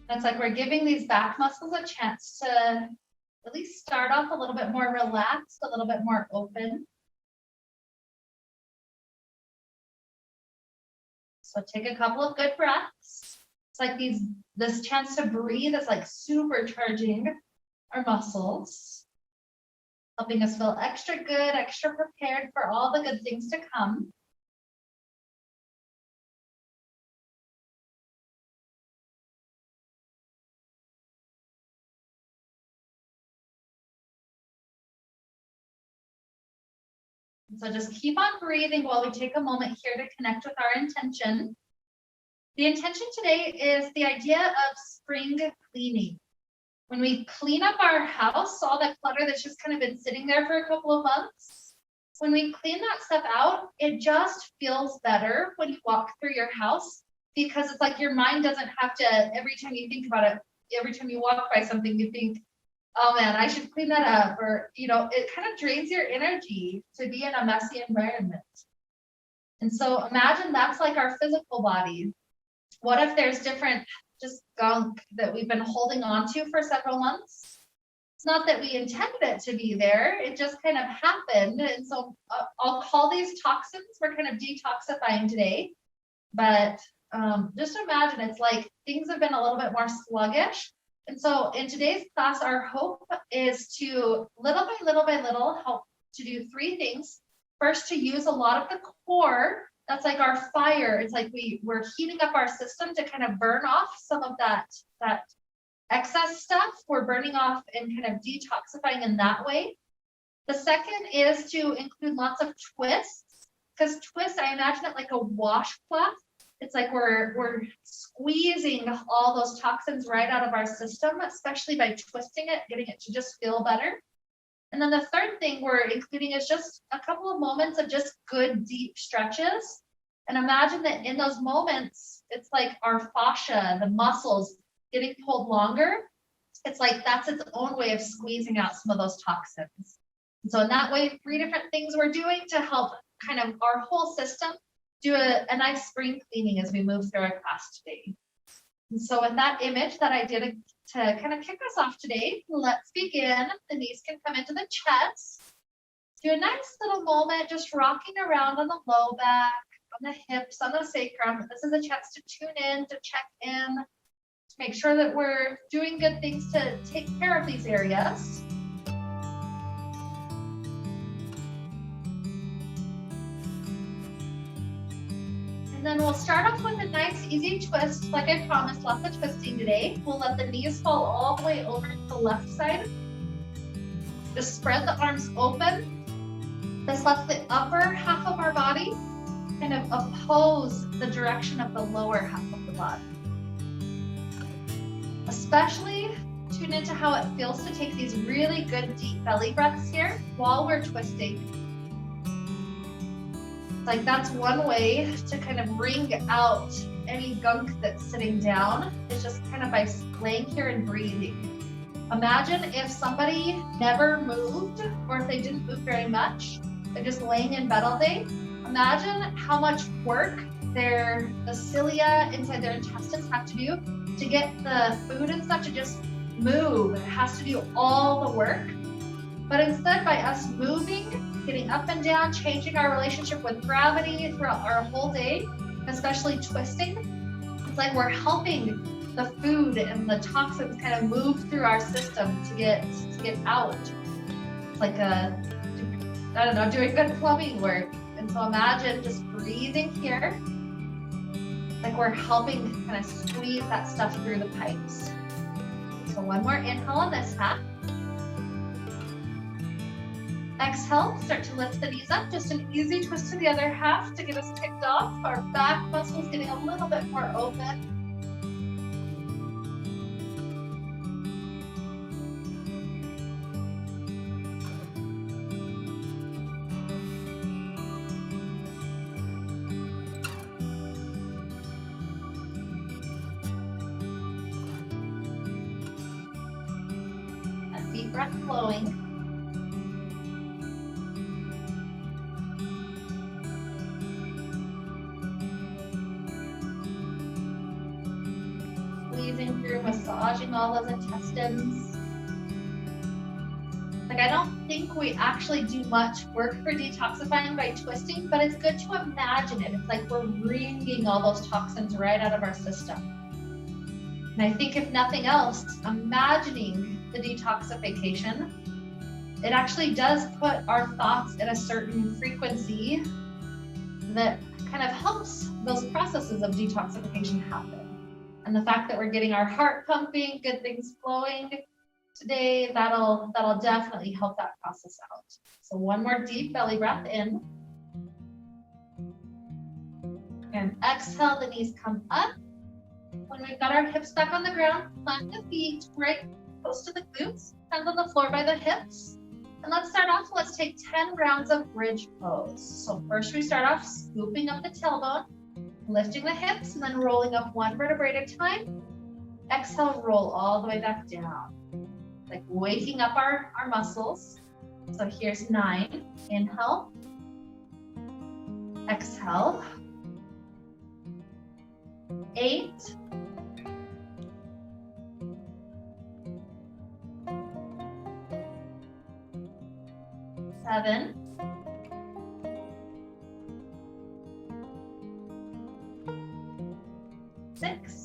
It's like we're giving these back muscles a chance to at least start off a little bit more relaxed, a little bit more open. So take a couple of good breaths. It's like this chance to breathe is like supercharging our muscles, helping us feel extra good, extra prepared for all the good things to come. So just keep on breathing while we take a moment here to connect with our intention. The intention today is the idea of spring cleaning. When we clean up our house, all that clutter that's just kind of been sitting there for a couple of months, when we clean that stuff out, it just feels better when you walk through your house, because it's like your mind doesn't have to, every time you think about it, every time you walk by something, you think, oh man, I should clean that up. Or, you know, it kind of drains your energy to be in a messy environment. And so imagine that's like our physical body. What if there's different just gunk that we've been holding on to for several months? It's not that we intended it to be there, it just kind of happened. And so I'll call these toxins. We're kind of detoxifying today, but just imagine it's like things have been a little bit more sluggish. And so in today's class, our hope is to little by little help to do three things. First, to use a lot of the core. That's like our fire. It's like we're heating up our system to kind of burn off some of that excess stuff. We're burning off and kind of detoxifying in that way. The second is to include lots of twists, because twists, I imagine it like a washcloth. It's like we're squeezing all those toxins right out of our system, especially by twisting it, getting it to just feel better. And then the third thing we're including is just a couple of moments of just good deep stretches. And imagine that in those moments, it's like our fascia, the muscles getting pulled longer. It's like that's its own way of squeezing out some of those toxins. And so in that way, 3 different things we're doing to help kind of our whole system do a nice spring cleaning as we move through our class today. And so with that image that I did to kind of kick us off today, let's begin. The knees can come into the chest. Do a nice little moment, just rocking around on the low back, on the hips, on the sacrum. This is a chance to tune in, to check in, to make sure that we're doing good things to take care of these areas. Then we'll start off with a nice easy twist. Like I promised, lots of twisting today. We'll let the knees fall all the way over to the left side. Just spread the arms open. This lets the upper half of our body kind of oppose the direction of the lower half of the body. Especially tune into how it feels to take these really good deep belly breaths here while we're twisting. Like that's one way to kind of wring out any gunk that's sitting down, is just kind of by laying here and breathing. Imagine if somebody never moved, or if they didn't move very much, they're just laying in bed all day. Imagine how much work the cilia inside their intestines have to do to get the food and stuff to just move. It has to do all the work. But instead, by us moving, getting up and down, changing our relationship with gravity throughout our whole day, especially twisting, it's like we're helping the food and the toxins kind of move through our system to get out. It's like doing good plumbing work. And so imagine just breathing here, like we're helping kind of squeeze that stuff through the pipes. So one more inhale on this half. Exhale, start to lift the knees up. Just an easy twist to the other half to get us kicked off. Our back muscles getting a little bit more open. That deep breath flowing. squeezing through, massaging all those intestines. Like, I don't think we actually do much work for detoxifying by twisting, but it's good to imagine it. It's like we're wringing all those toxins right out of our system. And I think if nothing else, imagining the detoxification, it actually does put our thoughts in a certain frequency that kind of helps those processes of detoxification happen. And the fact that we're getting our heart pumping, good things flowing today, that'll definitely help that process out. So one more deep belly breath in. And exhale, the knees come up. When we've got our hips back on the ground, plant the feet right close to the glutes, hands on the floor by the hips. And let's start off, let's take 10 rounds of bridge pose. So first we start off scooping up the tailbone, lifting the hips, and then rolling up one vertebrae at a time. Exhale, roll all the way back down. Like waking up our muscles. So here's 9. Inhale. Exhale. 8. 7. 6.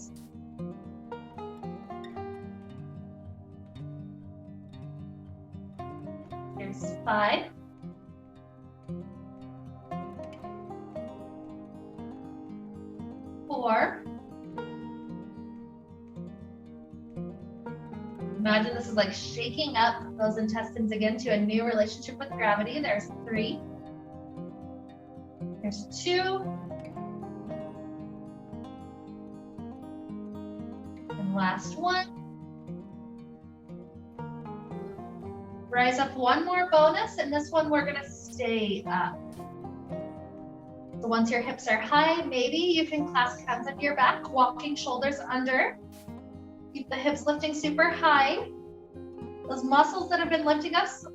5. 4. Imagine this is like shaking up those intestines again to a new relationship with gravity. There's 3. There's 2. And last one. Rise up one more bonus, and this one we're gonna stay up. So once your hips are high, maybe you can clasp hands under your back, walking shoulders under. Keep the hips lifting super high. Those muscles that have been lifting us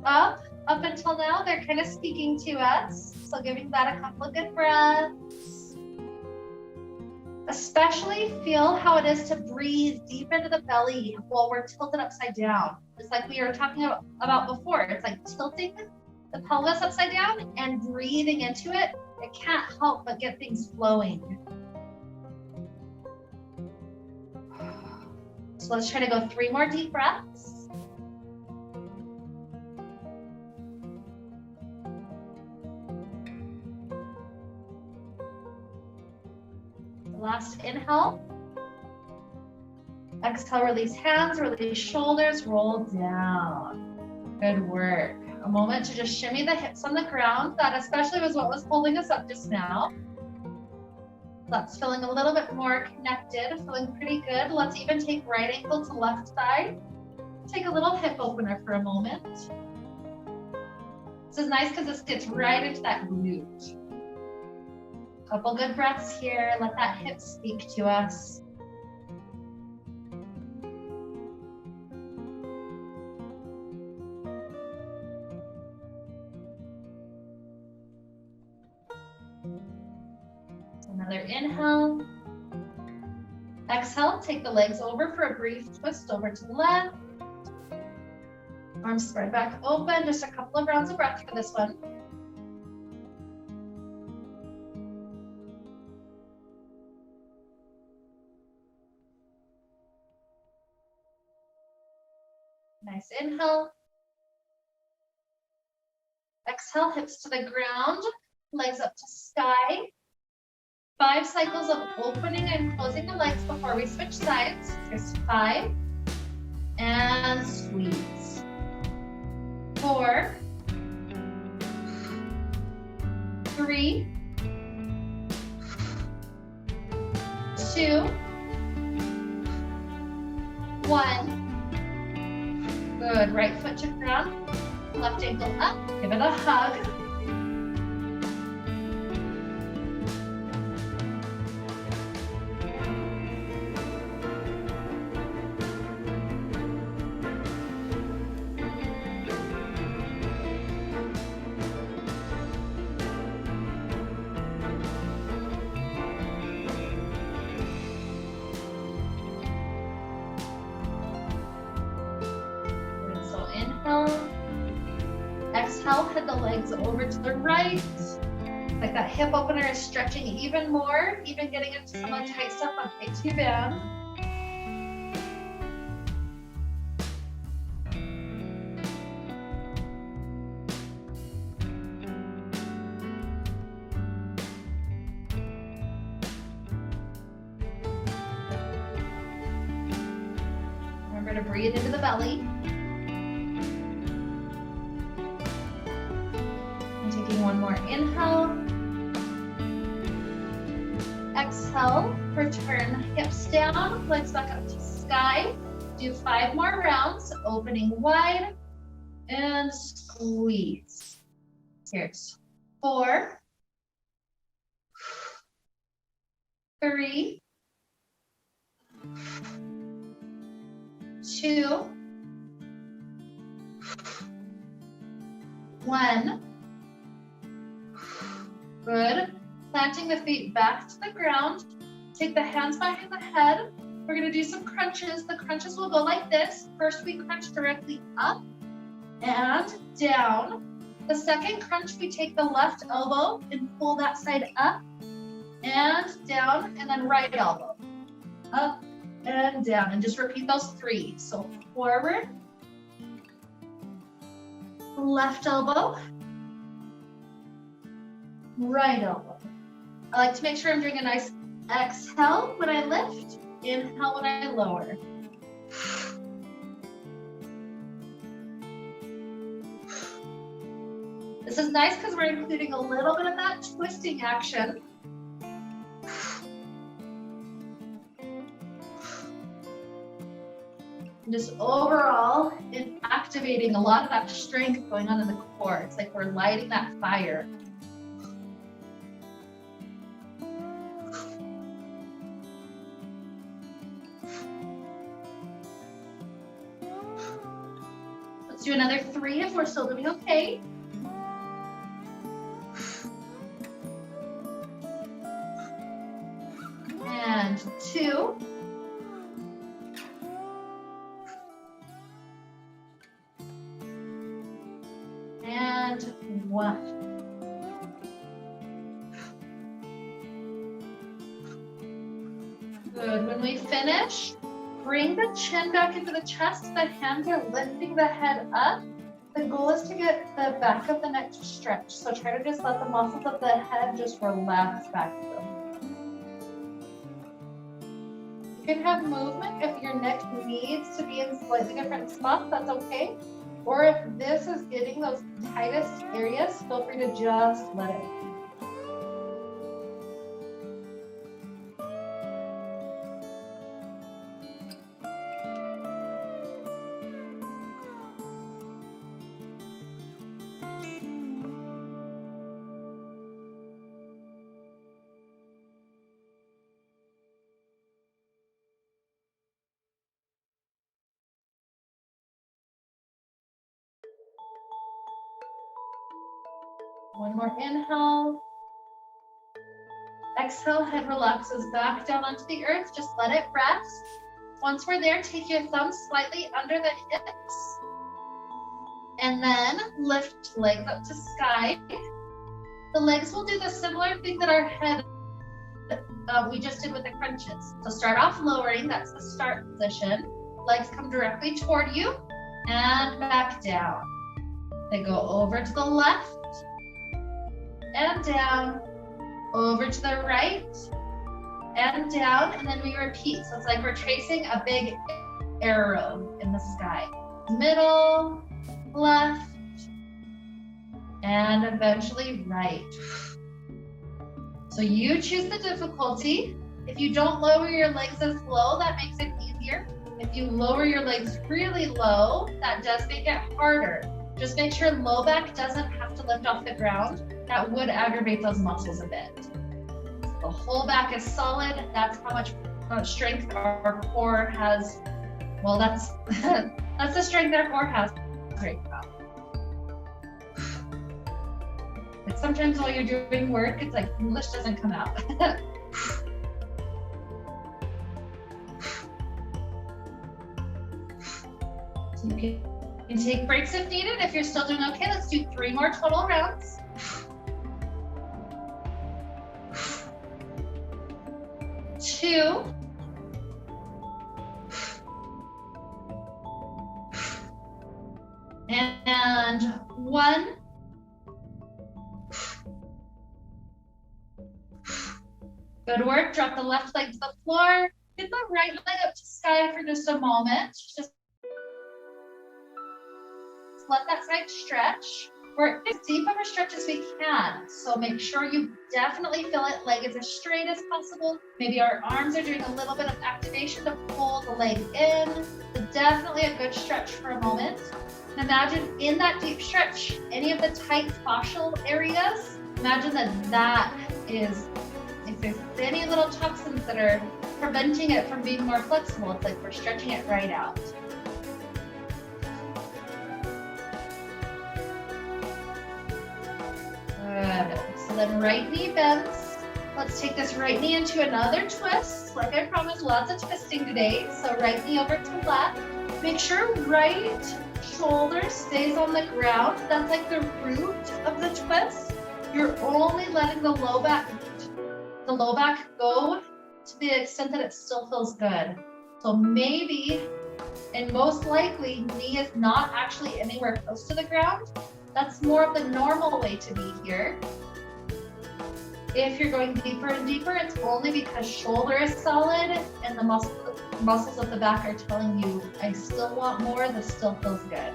up until now, they're kind of speaking to us. So giving that a couple of good breaths. Especially feel how it is to breathe deep into the belly while we're tilted upside down. It's like we were talking about before. It's like tilting the pelvis upside down and breathing into it. It can't help but get things flowing. So let's try to go 3 more deep breaths. Last inhale. Exhale, release hands, release shoulders, roll down. Good work. A moment to just shimmy the hips on the ground. That especially was what was holding us up just now. That's feeling a little bit more connected, feeling pretty good. Let's even take right ankle to left side. Take a little hip opener for a moment. This is nice because this gets right into that glute. Couple good breaths here. Let that hip speak to us. Another inhale. Exhale, take the legs over for a brief twist over to the left. Arms spread back open. Just a couple of rounds of breath for this one. Nice inhale. Exhale, hips to the ground, legs up to sky. 5 cycles of opening and closing the legs before we switch sides. Here's 5. And squeeze. 4. 3. 2. 1. Good, right foot to ground, left ankle up, give it a hug. exhale, head the legs over to the right. Like that hip opener is stretching even more, even getting into some of the tight stuff on K2 band. Remember to breathe into the belly. And taking one more inhale. Exhale, return hips down, legs back up to sky. Do 5 more rounds, opening wide and squeeze. Here's 4, 3, 2, 1. Good. Planting the feet back to the ground. Take the hands behind the head. We're going to do some crunches. The crunches will go like this. First, we crunch directly up and down. The second crunch, we take the left elbow and pull that side up and down, and then right elbow. Up and down. And just repeat those 3. So forward, left elbow, right elbow. I like to make sure I'm doing a nice exhale when I lift, inhale when I lower. This is nice because we're including a little bit of that twisting action. And just overall, in activating a lot of that strength going on in the core. It's like we're lighting that fire. Let's do another 3 if we're still doing okay. And 2. And 1. Good. When we finish, bring the chin back into the chest. The hands are lifting the head up. The goal is to get the back of the neck to stretch. So try to just let the muscles of the head just relax back to them. You can have movement if your neck needs to be in slightly different spots, that's okay. Or if this is getting those tightest areas, feel free to just let it be. One more inhale. Exhale, head relaxes back down onto the earth. Just let it rest. Once we're there, take your thumbs slightly under the hips. And then lift legs up to sky. The legs will do the similar thing that our head we just did with the crunches. So start off lowering, that's the start position. Legs come directly toward you and back down. They go over to the left and down, over to the right and down, and then we repeat. So it's like we're tracing a big arrow in the sky. Middle, left, and eventually right. So you choose the difficulty. If you don't lower your legs as low, that makes it easier. If you lower your legs really low, that does make it harder. Just make sure low back doesn't have to lift off the ground. That would aggravate those muscles a bit. The whole back is solid. That's how much strength our core has. Well, that's that's the strength our core has right now. Like sometimes while you're doing work, it's like English doesn't come out. So you You can take breaks if needed. If you're still doing okay, let's do 3 more total rounds. 2. And 1. Good work. Drop the left leg to the floor. Get the right leg up to sky for just a moment. Just let that side stretch. We're as deep of a stretch as we can. So make sure you definitely feel it. Leg is as straight as possible. Maybe our arms are doing a little bit of activation to pull the leg in. So definitely a good stretch for a moment. And imagine in that deep stretch, any of the tight fascial areas, imagine that is, if there's any little toxins that are preventing it from being more flexible, it's like we're stretching it right out. Good. So then right knee bends. Let's take this right knee into another twist. Like I promised, lots of twisting today. So right knee over to left. Make sure right shoulder stays on the ground. That's like the root of the twist. You're only letting the low back go to the extent that it still feels good. So maybe, and most likely, knee is not actually anywhere close to the ground. That's more of the normal way to be here. If you're going deeper and deeper, it's only because shoulder is solid and the muscles of the back are telling you, I still want more, this still feels good.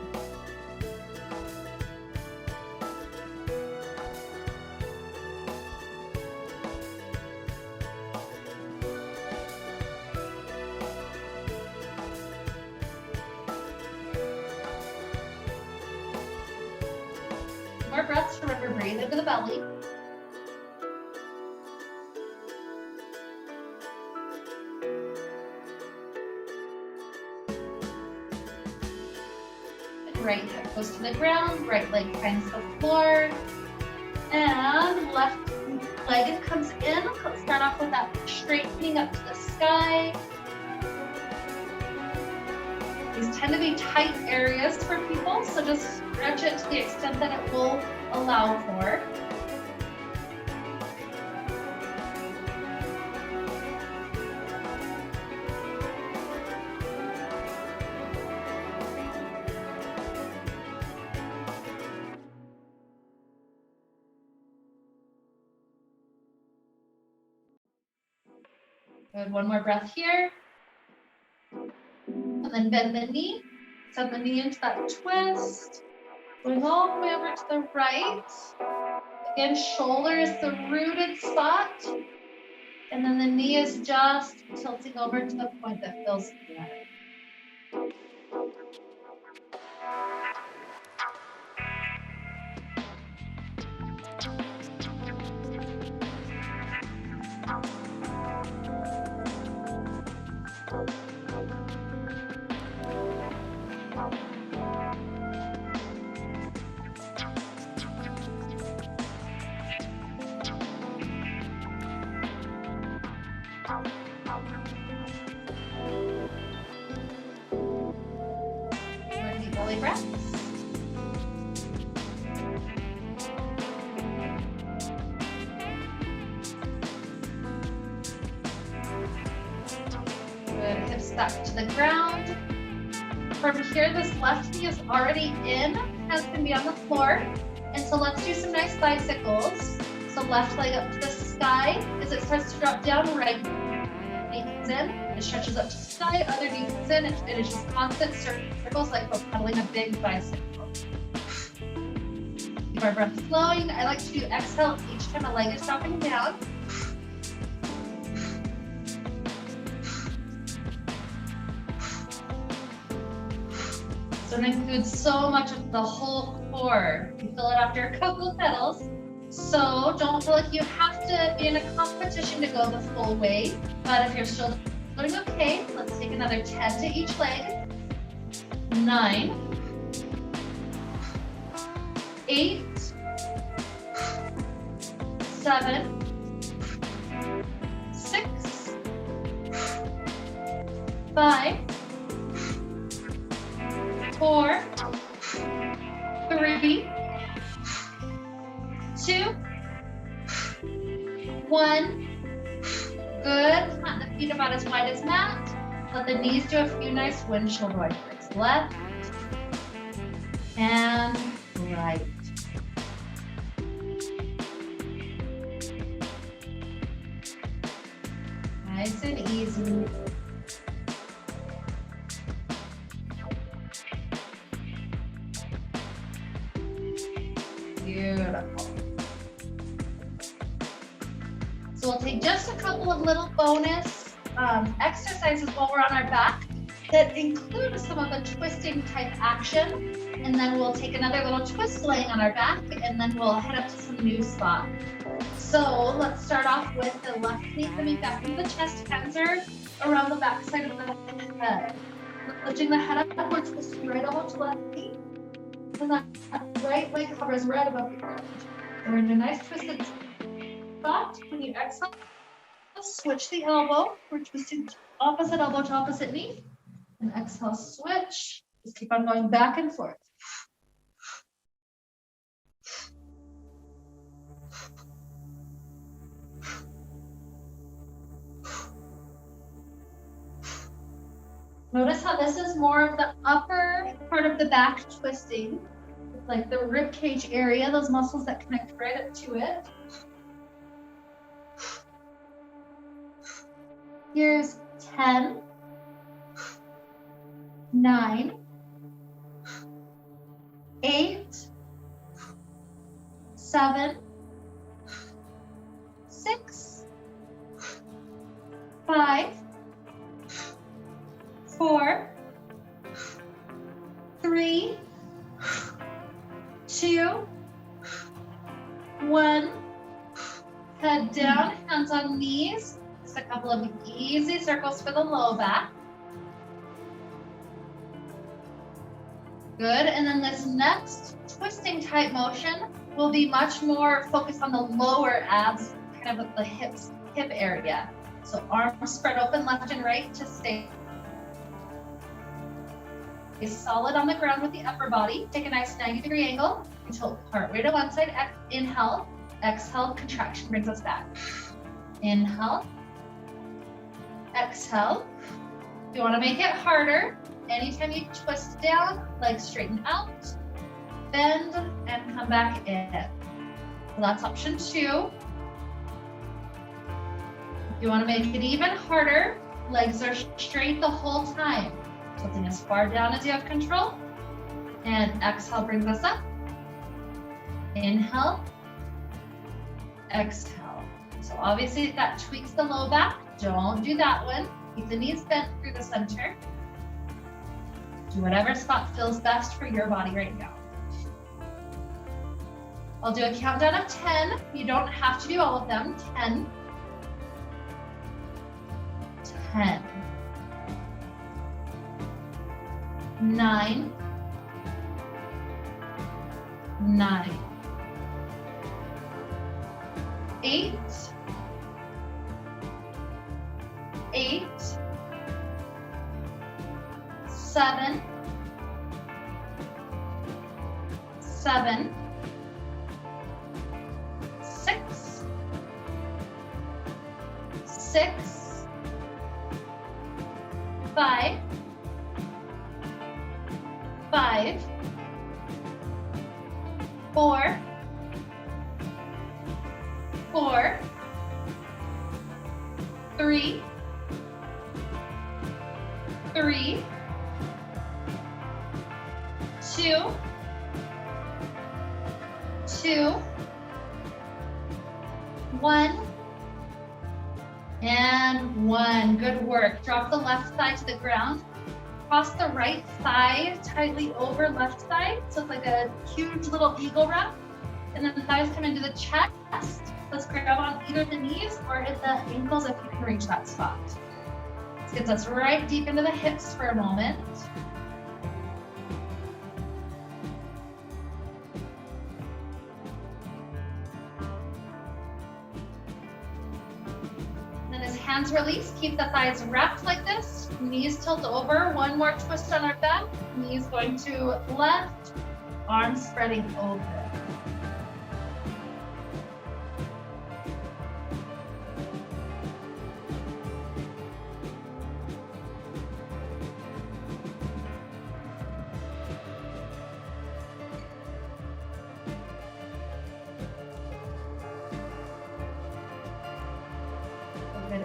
More breaths, remember, breathe into the belly. Right hip goes to the ground, right leg finds the floor, and left leg comes in. Let's start off with that straightening up to the sky. These tend to be tight areas for people, so just stretch it to the extent that it will allow for. Good, one more breath here. And then bend the knee. Send the knee into that twist. Going all the way over to the right. Again, shoulder is the rooted spot. And then the knee is just tilting over to the point that feels good. Deep belly breaths. Good, hips back to the ground. From here, this left knee is already in, hands can be on the floor. And so let's do some nice bicycles. So left leg up to the sky. As it starts to drop down, right knee comes in. It stretches up to the sky, other knee comes in. It is just constant circles like we're pedaling a big bicycle. Keep our breath flowing. I like to do exhale each time a leg is dropping down. So it includes so much of the whole core. You feel it after cocoa petals. So don't feel like you have to be in a competition to go the full way. But if you're still doing okay, let's take another 10 to each leg. 9, 8, 7, 6, 5, 4, 2, 1. Good. Plant the feet about as wide as mat. Let the knees do a few nice windshield wipers. Left and right. Nice and easy. Beautiful. So we'll take just a couple of little bonus exercises while we're on our back that include some of the twisting type action. And then we'll take another little twist laying on our back, and then we'll head up to some new spots. So let's start off with the left knee coming back into the chest, hands are around the back side of the head. Lifting the head up, we're twisting right elbow to left knee. And that right leg hovers right above the ground. We're in a nice twisted spot. When you exhale, switch the elbow. We're twisting opposite elbow to opposite knee. And exhale, switch. Just keep on going back and forth. Notice how this is more of the upper part of the back twisting, like the rib cage area, those muscles that connect right up to it. Here's 10, 9, 8, 7, 6, 5, 4, 3, 2, 1. Head down, hands on knees. Just a couple of easy circles for the low back. Good, and then this next twisting type motion will be much more focused on the lower abs, kind of at the hip area. So arms spread open left and right to stay solid on the ground with the upper body. Take a nice 90-degree angle until heart rate to one side. Inhale, exhale, contraction brings us back. Inhale, exhale. If you want to make it harder, anytime you twist down, legs straighten out, bend, and come back in. So that's option 2. If you want to make it even harder, legs are straight the whole time. Tilting as far down as you have control. And exhale brings us up. Inhale, exhale. So obviously that tweaks the low back. Don't do that one. Keep the knees bent through the center. Do whatever spot feels best for your body right now. I'll do a countdown of 10. You don't have to do all of them. 10. 10. 9. 9. 8. 8. 7. 7. 6. 6. 5. 5. 4. 4. 3. 3. 2. 2. 1. And 1. Good work. Drop the left thigh to the ground. Cross the right thigh tightly over left thigh. So it's like a huge little eagle wrap. And then the thighs come into the chest. Let's grab on either the knees or at the ankles if you can reach that spot. This gets us right deep into the hips for a moment. Then as hands release, keep the thighs wrapped like this. Knees tilt over. One more twist on our back. Knees going to left. Arms spreading open.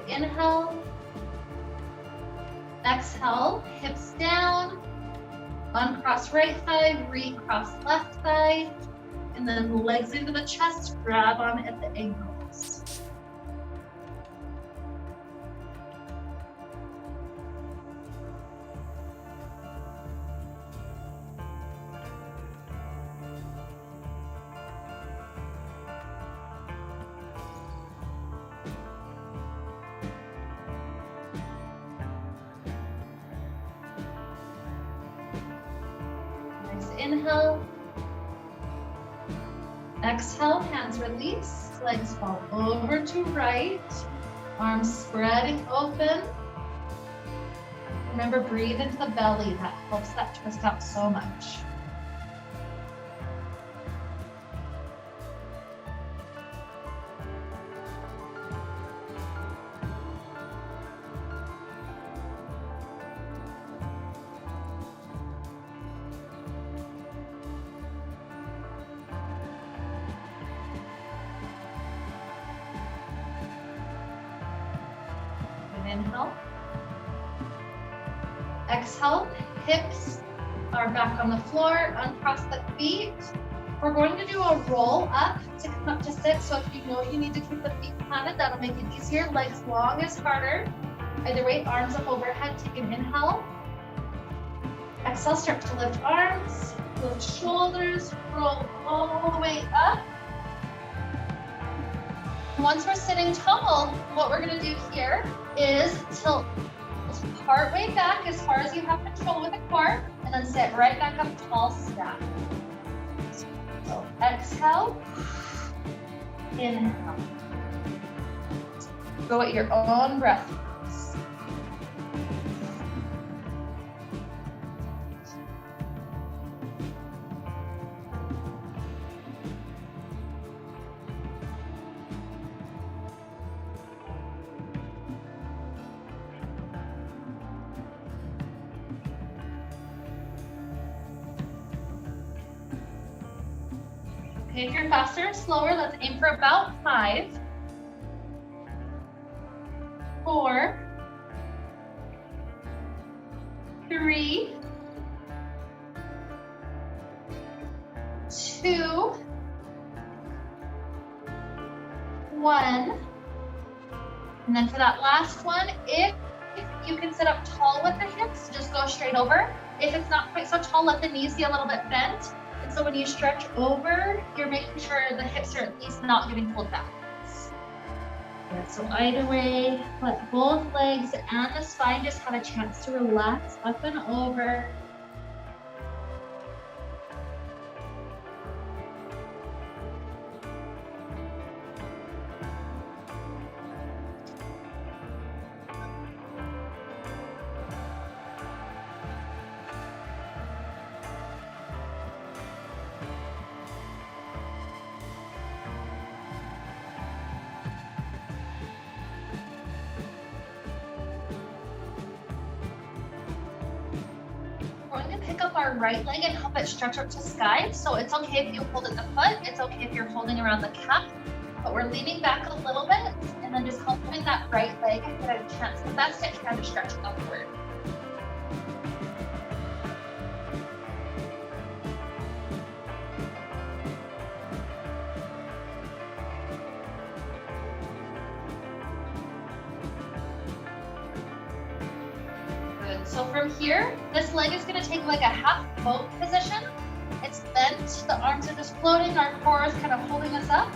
inhale. Exhale, hips down. Uncross right thigh, recross left thigh. And then legs into the chest, grab on at the ankles. Nice inhale. Exhale, hands release, legs fall over to right, arms spreading open. Remember, breathe into the belly. That helps that twist out so much. Inhale. Exhale, hips are back on the floor, uncross the feet. We're going to do a roll up to come up to sit. So if you know you need to keep the feet planted, that'll make it easier. Legs long is harder. Either way, arms up overhead, take an inhale. Exhale, start to lift arms, lift shoulders, roll all the way up. Once we're sitting tall, what we're gonna do here is tilt part way back as far as you have control with the core, and then sit right back up tall stack. So exhale, inhale. Go at your own breath. Okay, if you're faster or slower, let's aim for about 5, 4, 3, 2, 1. And then for that last one, if you can sit up tall with the hips, just go straight over. If it's not quite so tall, let the knees be a little bit bent. And so when you stretch over, you're making sure the hips are at least not getting pulled back. Yeah, so either way, let both legs and the spine just have a chance to relax up and over. Pick up our right leg and help it stretch up to sky. So it's okay if you hold at the foot. It's okay if you're holding around the calf, but we're leaning back a little bit and then just helping that right leg get a chance with that stitch kind of stretch upward. So from here, this leg is going to take like a half boat position. It's bent, the arms are just floating, our core is kind of holding us up.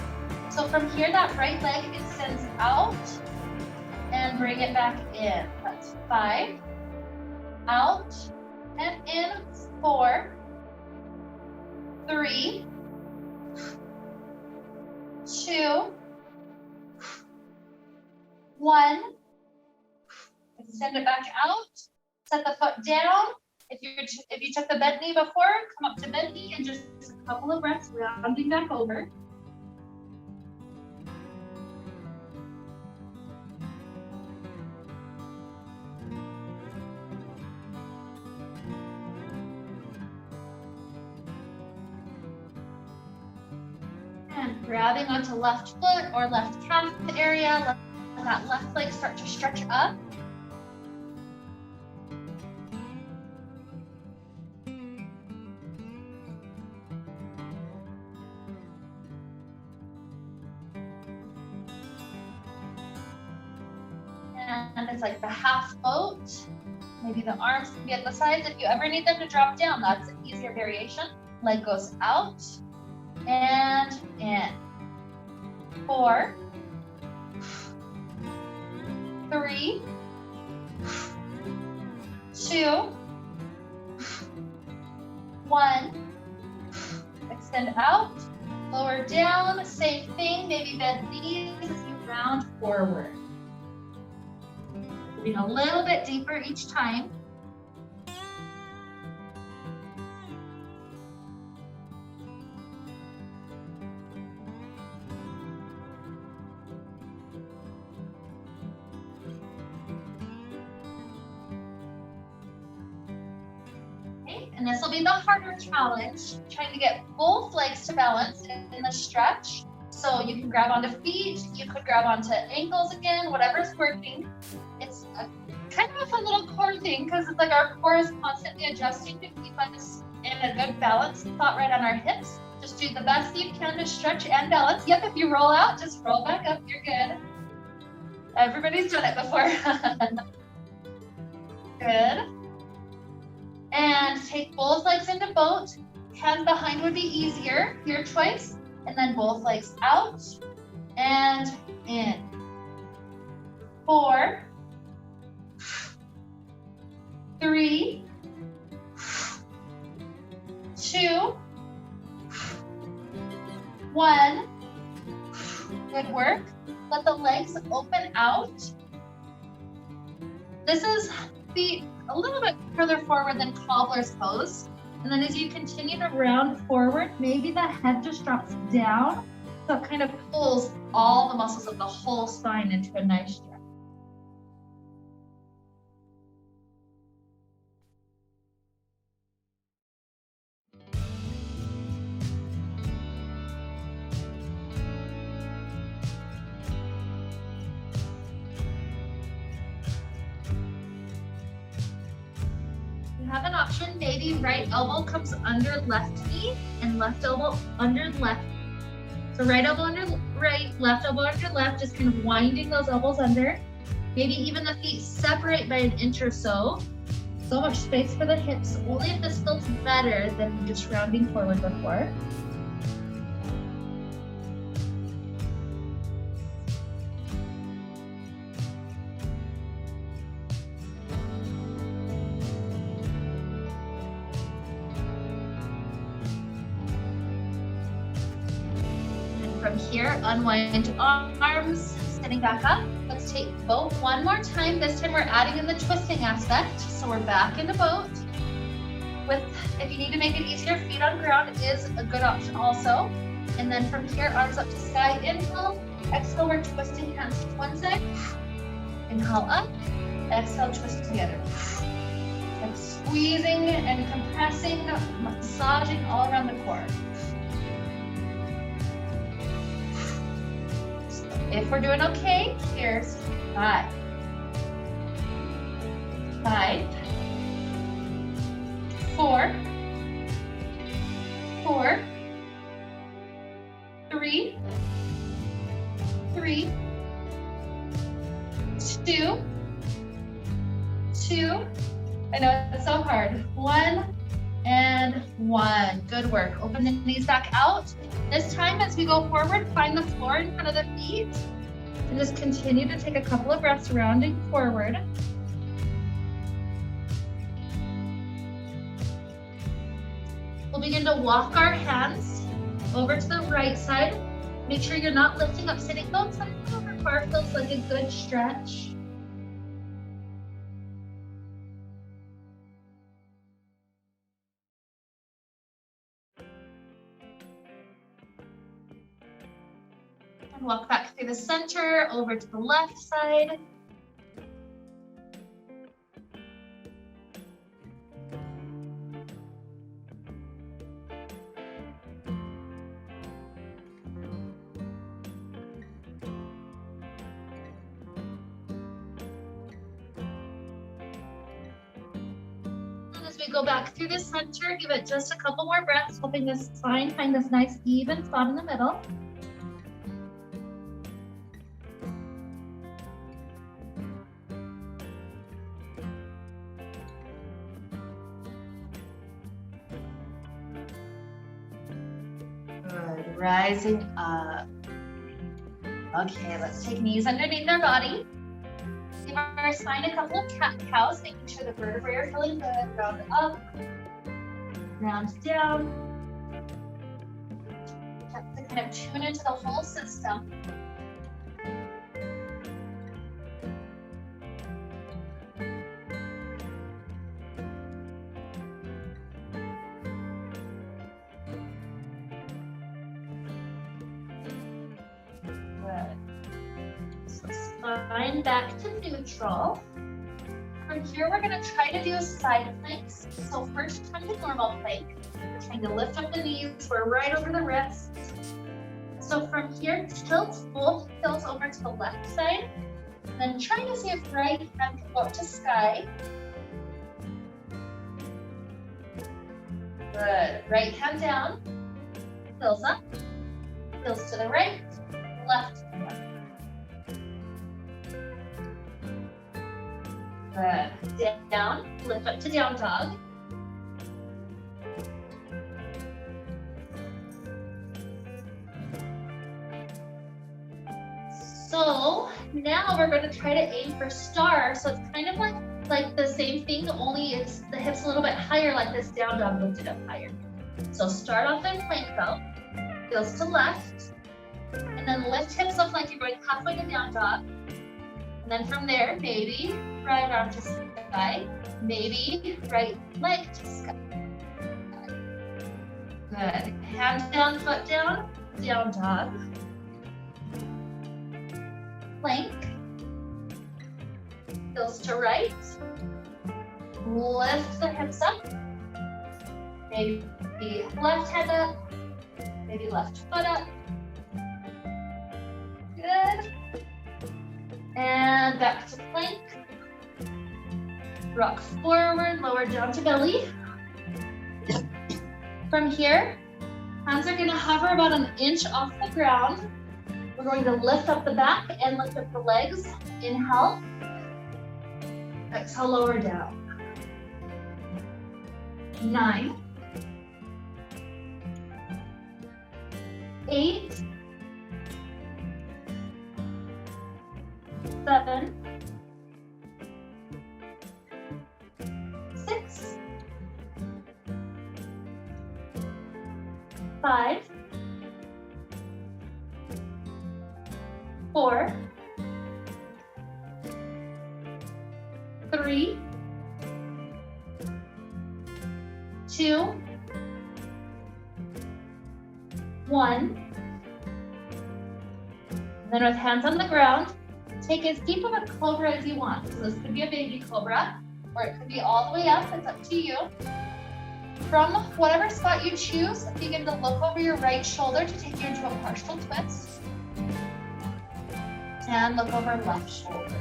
So from here, that right leg extends out and bring it back in. That's 5, out and in, 4, 3, 2, 1. Extend it back out. Set the foot down. If you took the bent knee before, come up to bent knee and just a couple of breaths, rounding back over. And grabbing onto left foot or left calf area. that left leg start to stretch up. And it's like the half boat. Maybe the arms can be at the sides. If you ever need them to drop down, that's an easier variation. Leg goes out and in. 4, 3, 2, 1. Extend out, lower down, same thing. Maybe bend knees as you round forward. Moving a little bit deeper each time. And this will be the harder challenge, trying to get both legs to balance in the stretch. So you can grab onto feet, you could grab onto ankles again, whatever's working. It's kind of a fun little core thing because it's like our core is constantly adjusting to keep us in a good balance spot right on our hips. Just do the best you can to stretch and balance. Yep, if you roll out, just roll back up, you're good. Everybody's done it before. Good. And take both legs into boat. Hands behind would be easier, your choice. And then both legs out and in. 4, 3, 2, 1. Good work. Let the legs open out. This is feet a little bit further forward than cobbler's pose. And then as you continue to round forward, maybe the head just drops down. So it kind of pulls all the muscles of the whole spine into a nice stretch. Have an option, maybe right elbow comes under left knee and left elbow under left. So right elbow under right, left elbow under left, just kind of winding those elbows under. Maybe even the feet separate by 1 inch or so. So much space for the hips, only if this feels better than just rounding forward before. From here, unwind arms, sitting back up. Let's take boat one more time. This time we're adding in the twisting aspect. So we're back into boat. If you need to make it easier, feet on ground is a good option also. And then from here, arms up to sky, inhale. Exhale, we're twisting hands to one side. Inhale up, exhale, twist together. Like squeezing and compressing, massaging all around the core. If we're doing okay, here's 5, 5, 4, 4, 3, 3, 2, 2. I know it's so hard. 1 and 1. Good work. Open the knees back out. This time as we go forward, find the floor in front of the feet and just continue to take a couple of breaths rounding forward. We'll begin to walk our hands over to the right side. Make sure you're not lifting up sitting bones. Over far feels like a good stretch. And walk back through the center, over to the left side. we go back through the center, give it just a couple more breaths, hoping this spine find this nice even spot in the middle. Good, rising up. Okay, let's take knees underneath our body. Give our spine a couple of cat-cows, making sure the vertebrae are feeling good. Round up, round down. Have to kind of tune into the whole system. Spine back to neutral. From here, we're going to try to do side planks. So first, come to normal plank. We're trying to lift up the knees. We're right over the wrists. So from here, tilt both heels over to the left side. Then try to see if right hand can go up to sky. Good. Right hand down. Heels up. Heels to the right. Left hand up. Good. Down, lift up to down dog. So now we're going to try to aim for star. So it's kind of like the same thing, only it's the hips a little bit higher, like this down dog lifted up higher. So start off in plank though. Heels to left. And then lift hips up like you're going halfway to down dog. And then from there, maybe right arm to sky, maybe right leg to sky. Good. Hand down, foot down, down dog. Plank. Heels to right. Lift the hips up. Maybe left hand up. Maybe left foot up. Good. And back to plank. Rock forward, lower down to belly. From here, hands are going to hover about an inch off the ground. We're going to lift up the back and lift up the legs. Inhale. Exhale, lower down. 9. 8. 7. 6. 5. 4. 3. 2. 1. And then with hands on the ground, take as deep of a cobra as you want. So this could be a baby cobra, or it could be all the way up. It's up to you. From whatever spot you choose, begin to look over your right shoulder to take you into a partial twist. And look over left shoulder.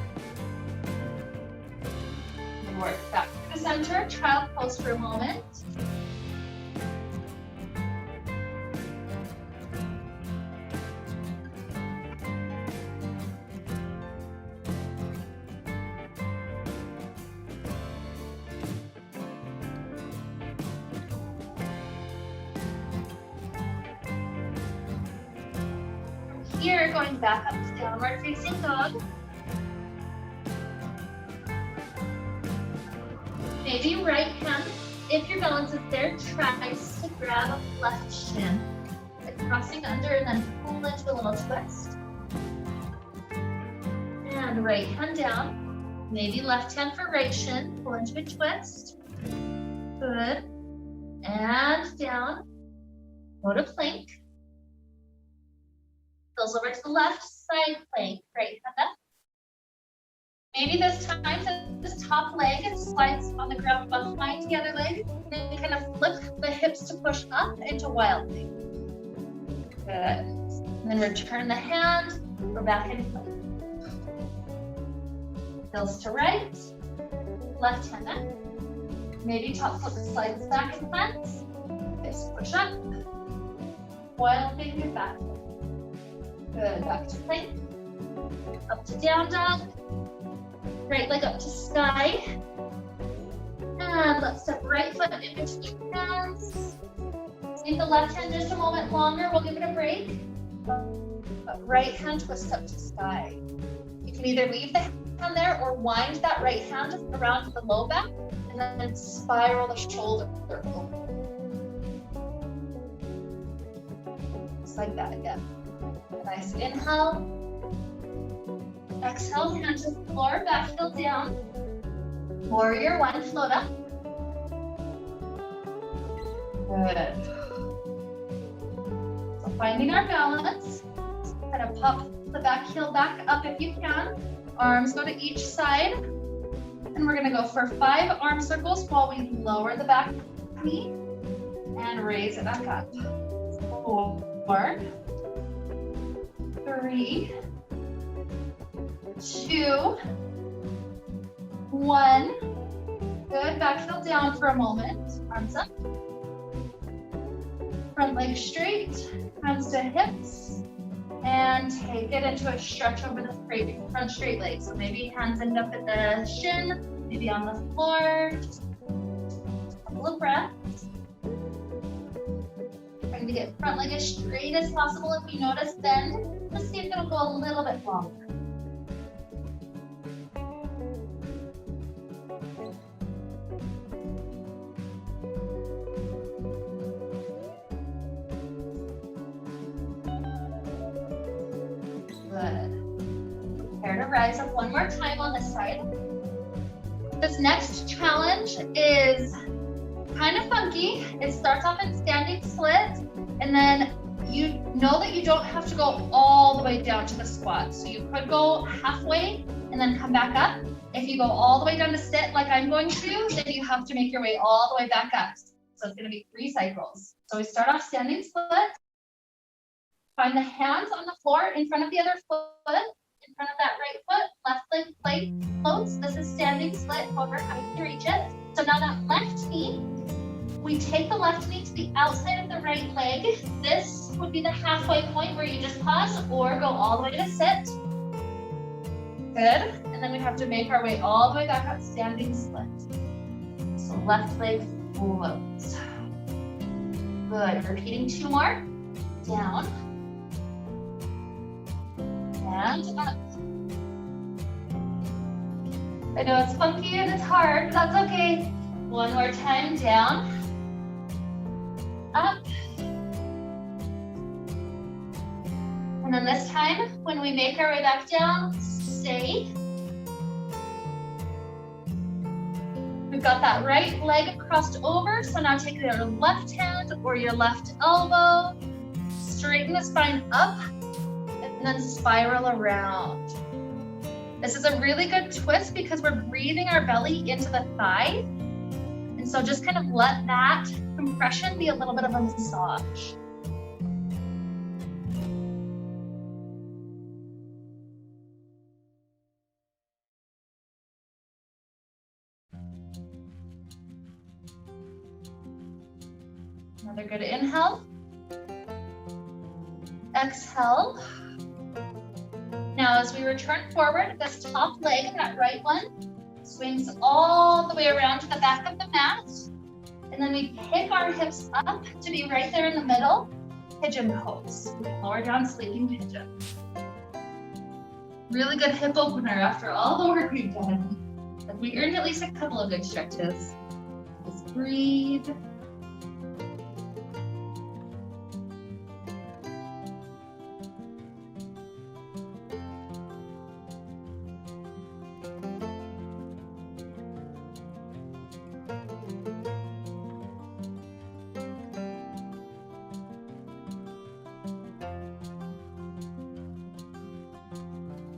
And work back to the center, child pose for a moment. Here, going back up to downward facing dog. Maybe right hand, if your balance is there, tries to grab left shin. Crossing under and then pull into a little twist. And right hand down. Maybe left hand for right shin, pull into a twist. Good. And down. Go to plank. Heels over to the left, side plank, right hand up. Maybe this time this top leg slides on the ground behind the other leg, and kind of flip the hips to push up into wild thing. Good. And then return the hand, we're back in plank. Heels to right, left hand up. Maybe top foot slides back and plants. Hips push up. While finger back. Good. Back to plank. Up to down dog. Right leg up to sky. And let's step right foot in between hands. Leave the left hand just a moment longer. We'll give it a break. Right hand twist up to sky. You can either leave the hand there or wind that right hand around the low back and then spiral the shoulder over. Just like that again. A nice inhale. Exhale, hand to the floor, back heel down. Warrior one, float up. Good. So finding our balance. Kind of pop the back heel back up if you can. Arms go to each side. And we're gonna go for 5 arm circles while we lower the back knee and raise it back up. 4, 3, 2, 1. Good, back heel down for a moment. Arms up. Front leg straight, hands to hips. And take it into a stretch over the front straight leg. So maybe hands end up at the shin, maybe on the floor. Just a couple of breaths. Trying to get front leg as straight as possible. If you notice bend, just see if it'll go a little bit longer. Prepare to rise up one more time on this side. This next challenge is kind of funky. It starts off in standing split, and then you know that you don't have to go all the way down to the squat. So you could go halfway and then come back up. If you go all the way down to sit like I'm going to, then you have to make your way all the way back up. So it's going to be 3 cycles. So we start off standing split. Find the hands on the floor in front of the other foot, in front of that right foot, left leg plate floats. This is standing split, however, how you can reach it. So now that left knee, we take the left knee to the outside of the right leg. This would be the halfway point where you just pause or go all the way to sit. Good. And then we have to make our way all the way back up, standing split. So left leg floats. Good. Repeating 2 more. Down. And up. I know it's funky and it's hard, but that's okay. One more time, down, up. And then this time, when we make our way back down, stay. We've got that right leg crossed over, so now take your left hand or your left elbow, straighten the spine up, and then spiral around. This is a really good twist because we're breathing our belly into the thigh. And so just kind of let that compression be a little bit of a massage. Another good inhale. Exhale. Now as we return forward, this top leg, that right one, swings all the way around to the back of the mat. And then we pick our hips up to be right there in the middle. Pigeon pose. Lower down, sleeping pigeon. Really good hip opener after all the work we've done. Like we earned at least a couple of good stretches. Just breathe.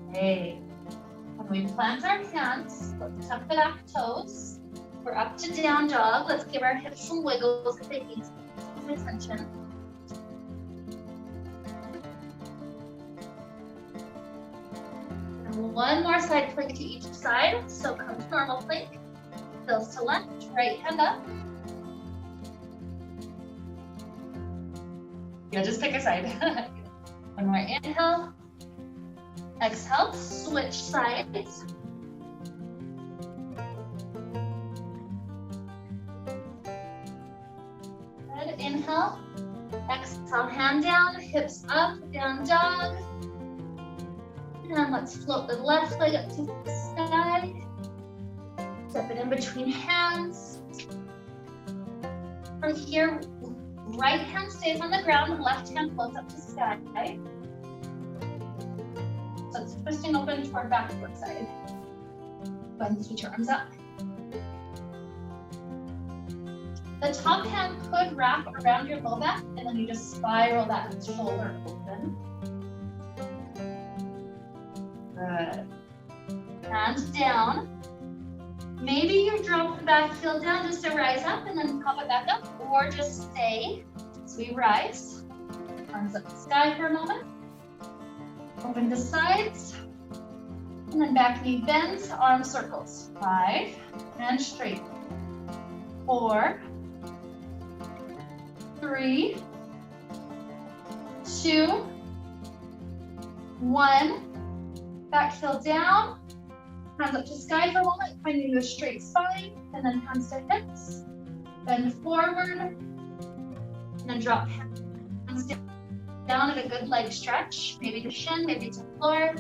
Okay. When we plant our hands, let's tuck the back toes. We're up to down dog. Let's give our hips some wiggles if they need some attention. And one more side plank to each side. So come to normal plank. Fills to left, right hand up. Yeah, just pick a side. One more inhale. Exhale, switch sides. Good, inhale. Exhale, hand down, hips up, down dog. And let's float the left leg up to the sky. Step it in between hands. From here, right hand stays on the ground, left hand floats up to sky. So it's twisting open toward backward side. Go ahead and switch your arms up. The top hand could wrap around your low back, and then you just spiral that shoulder open. Good. Hands down. Maybe you drop the back heel down just to rise up and then pop it back up, or just stay as we rise. Arms up to the sky for a moment. Open to sides. And then back knee bends, arm circles. 5, and straight. 4, 3, 2, 1. Back heel down. Hands up to sky for a moment, finding a straight spine, and then hands to hips. Bend forward, and then drop hands down at a good leg stretch, maybe to shin, maybe to floor.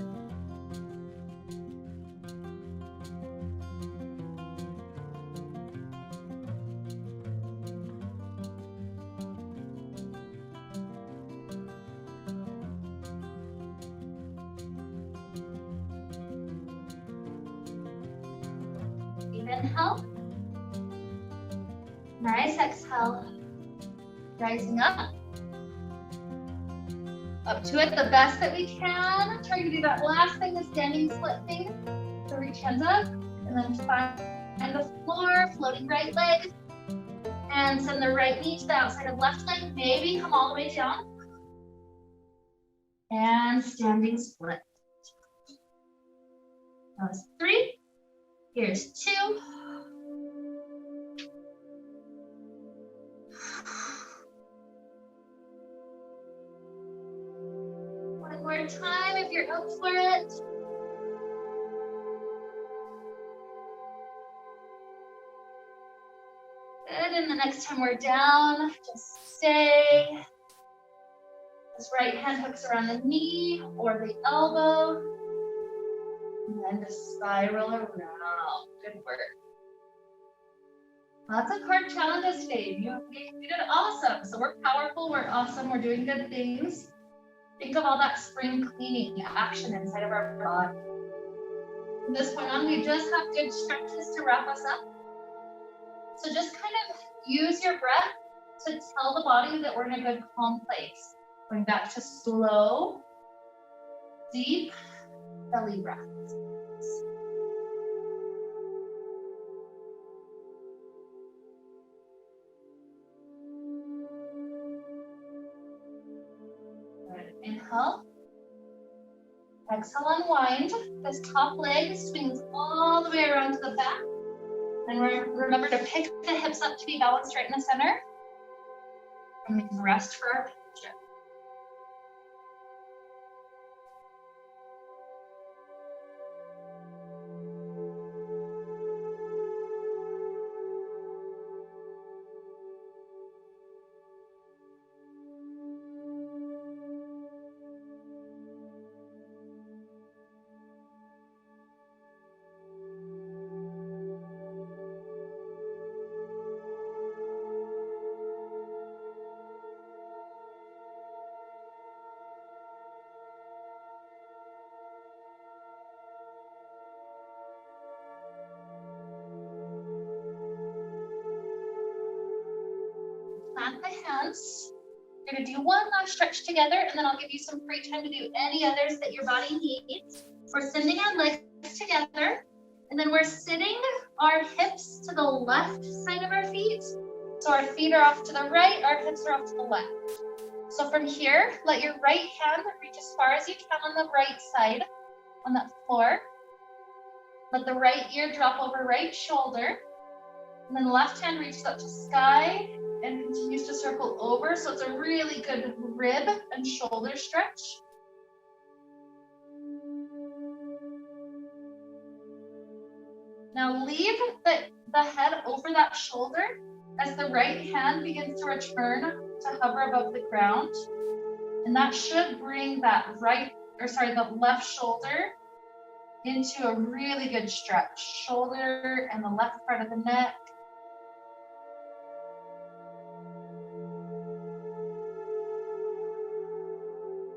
Inhale. Nice, exhale. Rising up. Up to it the best that we can. Try to do that last thing, the standing split thing. So reach hands up, and then find the floor, floating right leg. And send the right knee to the outside of left leg. Maybe come all the way down. And standing split. That was 3. Here's 2. One more time if you're up for it. Good, and the next time we're down, just stay. This right hand hooks around the knee or the elbow. And then just spiral around. Good work. Lots of core challenges today. You did awesome. So we're powerful, we're awesome, we're doing good things. Think of all that spring cleaning action inside of our body. From this point on, we just have good stretches to wrap us up. So just kind of use your breath to tell the body that we're in a good calm place. Going back to slow, deep belly breaths. Inhale. Exhale, unwind. This top leg swings all the way around to the back. And remember to pick the hips up to be balanced right in the center. And we can rest for our posture. Plant the hands. You're going to do one last stretch together, and then I'll give you some free time to do any others that your body needs. We're sending our legs together, and then we're sitting our hips to the left side of our feet. So our feet are off to the right, our hips are off to the left. So from here, let your right hand reach as far as you can on the right side on that floor. Let the right ear drop over right shoulder. And then the left hand reaches up to sky and continues to circle over. So it's a really good rib and shoulder stretch. Now leave the head over that shoulder as the right hand begins to return to hover above the ground. And that should bring that the left shoulder into a really good stretch. Shoulder and the left part of the neck.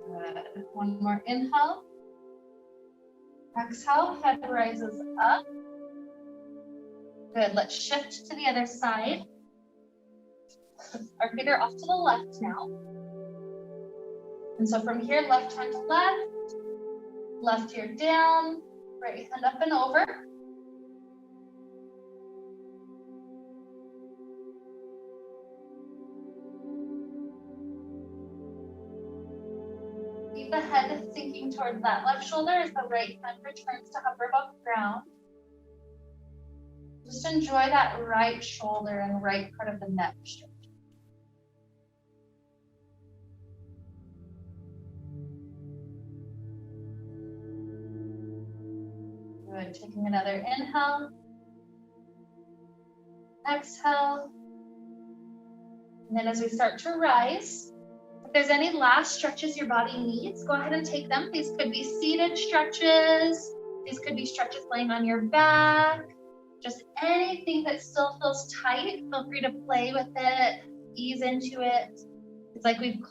Good. One more inhale. Exhale, head rises up. Good, let's shift to the other side. Our feet are off to the left now. And so from here, left hand to left ear down, right hand up and over. Keep the head sinking towards that left shoulder as the right hand returns to hover above the ground. Just enjoy that right shoulder and right part of the neck stretch. Good, taking another inhale. Exhale. And then as we start to rise, if there's any last stretches your body needs, go ahead and take them. These could be seated stretches. These could be stretches laying on your back. Just anything that still feels tight, feel free to play with it, ease into it. It's like we've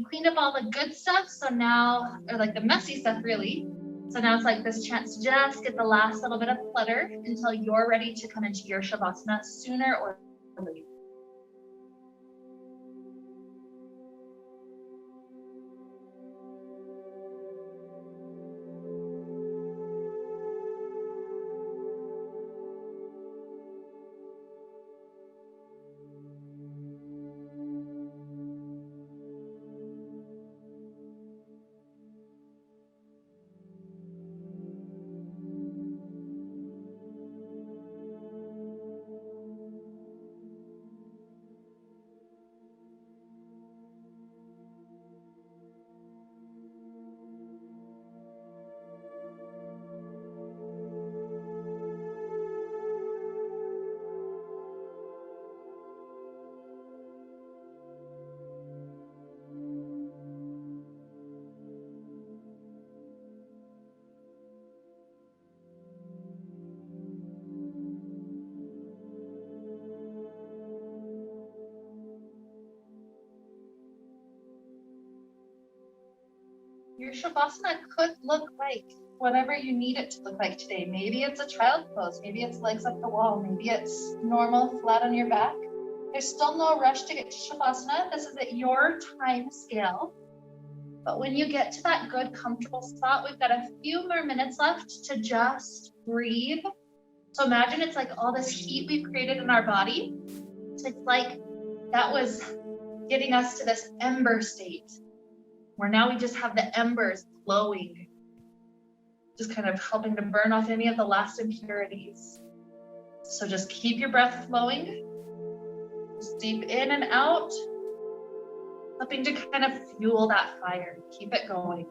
cleaned up all the good stuff, so now, or like the messy stuff really. So now it's like this chance to just get the last little bit of clutter until you're ready to come into your Shavasana sooner or later. Your Shavasana could look like whatever you need it to look like today. Maybe it's a child pose, maybe it's legs up the wall, maybe it's normal, flat on your back. There's still no rush to get to Shavasana. This is at your time scale. But when you get to that good, comfortable spot, we've got a few more minutes left to just breathe. So imagine it's like all this heat we've created in our body. It's like that was getting us to this ember state, where now we just have the embers glowing, just kind of helping to burn off any of the last impurities. So just keep your breath flowing, just deep in and out, helping to kind of fuel that fire, keep it going.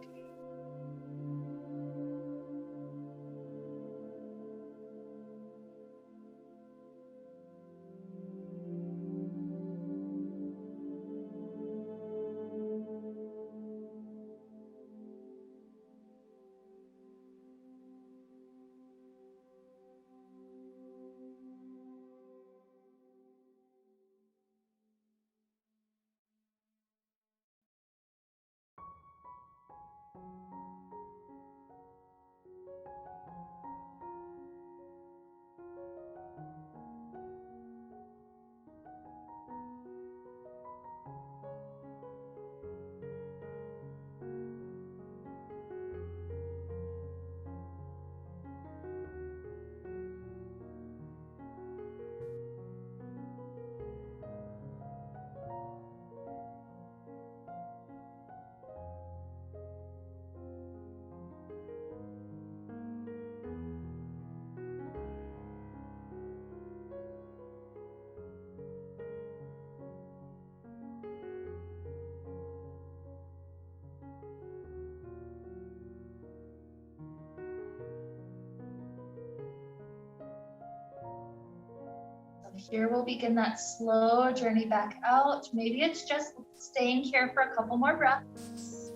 Here we'll begin that slow journey back out. Maybe it's just staying here for a couple more breaths.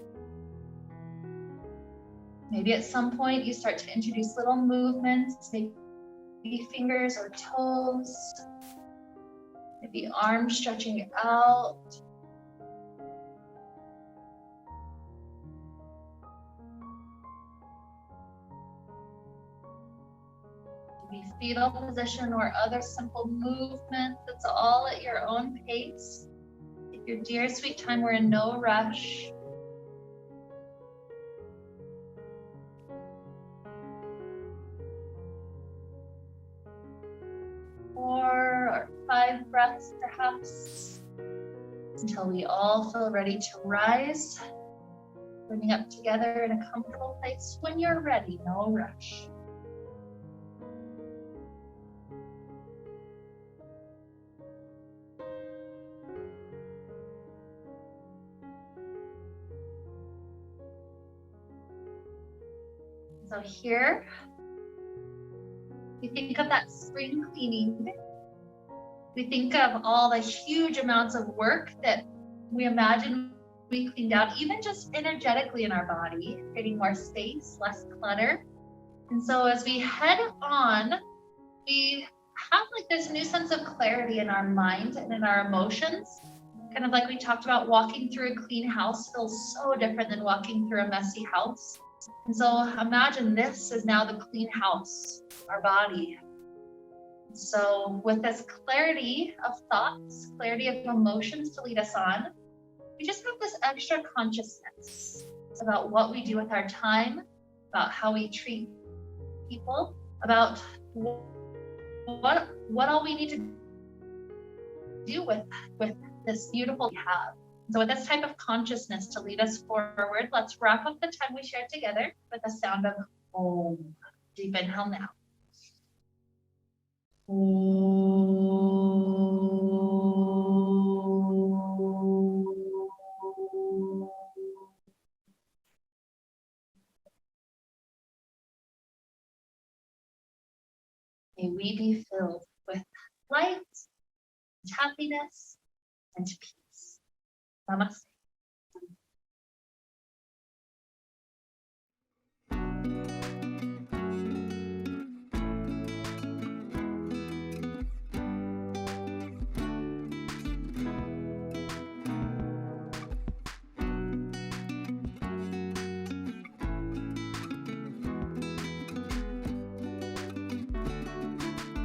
Maybe at some point you start to introduce little movements, maybe fingers or toes, maybe arms stretching out. Maybe fetal position or other simple movements. It's all at your own pace. Take your dear sweet time. We're in no rush. 4 or 5 breaths perhaps, until we all feel ready to rise, bringing up together in a comfortable place. When you're ready, no rush. So here, we think of that spring cleaning. We think of all the huge amounts of work that we imagine we cleaned out, even just energetically in our body, creating more space, less clutter. And so as we head on, we have like this new sense of clarity in our mind and in our emotions. Kind of like we talked about, walking through a clean house feels so different than walking through a messy house. And so imagine this is now the clean house, our body. So with this clarity of thoughts, clarity of emotions to lead us on, we just have this extra consciousness about what we do with our time, about how we treat people, about what all we need to do with this beautiful we have. So with this type of consciousness to lead us forward, let's wrap up the time we shared together with the sound of Om. Deep inhale now. May we be filled with light, and happiness, and peace. Namaste.